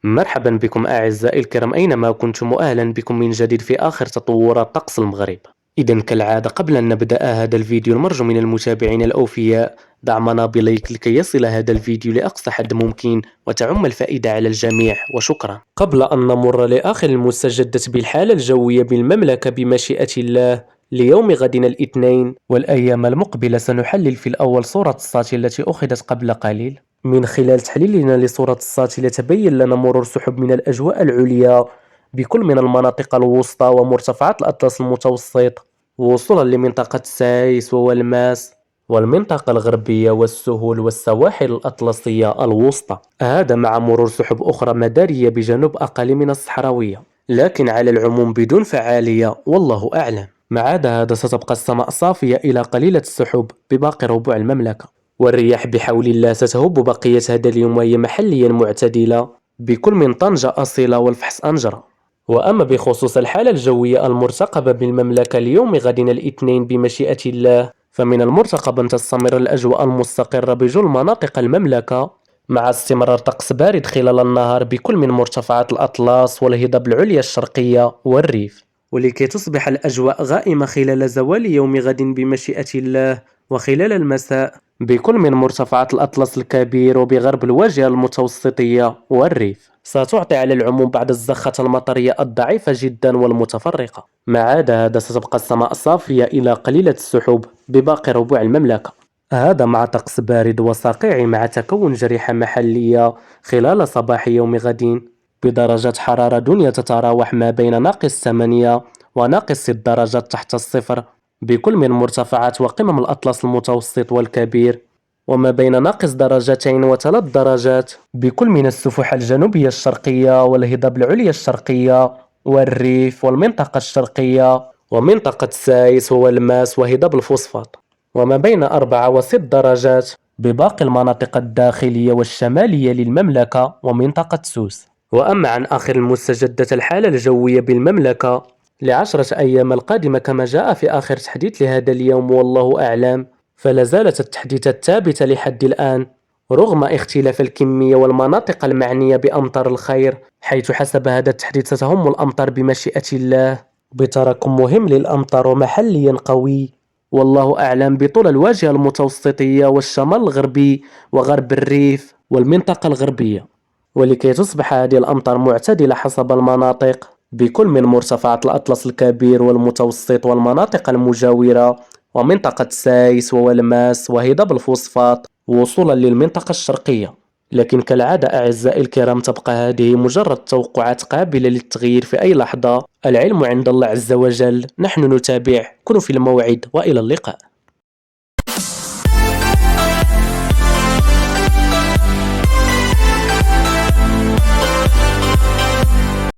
مرحبا بكم أعزائي الكرام أينما كنتم، وأهلا بكم من جديد في آخر تطورات طقس المغرب. إذا كالعادة قبل أن نبدأ هذا الفيديو نرجو من المتابعين الأوفياء دعمنا بلايك لكي يصل هذا الفيديو لأقصى حد ممكن وتعم الفائدة على الجميع، وشكرا. قبل أن نمر لآخر المستجدات بالحالة الجوية بالمملكة بمشيئة الله ليوم غد الاثنين والأيام المقبلة، سنحلل في الأول صورة الساتي التي أخذت قبل قليل. من خلال تحليلنا لصورة الساتي تبين لنا مرور سحب من الأجواء العليا بكل من المناطق الوسطى ومرتفعات الأطلس المتوسط، وصولا لمنطقة سايس والماس والمنطقة الغربية والسهول والسواحل الأطلسية الوسطى، هذا مع مرور سحب أخرى مدارية بجنوب أقل من الصحراوية، لكن على العموم بدون فعالية والله أعلم. مع هذا ستبقى السماء صافية إلى قليلة السحب بباقي ربوع المملكة، والرياح بحول الله ستهب بقية هذا اليوم وهي محليا معتدلة بكل من طنجة أصيلة والفحص أنجرة. وأما بخصوص الحالة الجوية المرتقبة بالمملكة ليوم غد الاثنين بمشيئة الله، فمن المرتقب أن تستمر الأجواء المستقرة بجل مناطق المملكة مع استمرار طقس بارد خلال النهار بكل من مرتفعات الأطلس والهضاب العليا الشرقية والريف، ولكي تصبح الأجواء غائمة خلال زوال يوم غد بمشيئة الله وخلال المساء بكل من مرتفعات الأطلس الكبير وبغرب الواجهة المتوسطية والريف. ستعطي على العموم بعض الزخات المطرية الضعيفة جدا والمتفرقة. مع هذا ستبقى السماء صافية إلى قليلة السحب بباقي ربوع المملكة، هذا مع طقس بارد وصقيع مع تكون جريحة محلية خلال صباح يوم غد بدرجات حرارة دنيا تتراوح ما بين ناقص 8 وناقص 6 درجات تحت الصفر بكل من مرتفعات وقمم الأطلس المتوسط والكبير، وما بين ناقص 2 و3 درجات بكل من السفح الجنوبية الشرقية والهضاب العليا الشرقية والريف والمنطقة الشرقية ومنطقة سايس والماس وهضاب الفوسفات، وما بين 4 و6 درجات بباقي المناطق الداخلية والشمالية للمملكة ومنطقة سوس. وأما عن آخر المستجدات الحالة الجوية بالمملكة ل10 أيام القادمة كما جاء في آخر تحديث لهذا اليوم والله أعلم، فلا زالت التحديثات ثابتة لحد الآن رغم اختلاف الكمية والمناطق المعنية بأمطار الخير، حيث حسب هذا التحديث ستهم الأمطار بمشيئة الله بتراكم مهم للأمطار ومحليا قوي والله أعلم بطول الواجهة المتوسطية والشمال الغربي وغرب الريف والمنطقة الغربية، ولكي تصبح هذه الأمطار معتدلة حسب المناطق بكل من مرتفعات الأطلس الكبير والمتوسط والمناطق المجاورة ومنطقة سايس والماس وهضاب الفوسفات وصولا للمنطقة الشرقية. لكن كالعادة أعزائي الكرام تبقى هذه مجرد توقعات قابلة للتغيير في أي لحظة، العلم عند الله عز وجل، نحن نتابع، كونوا في الموعد وإلى اللقاء.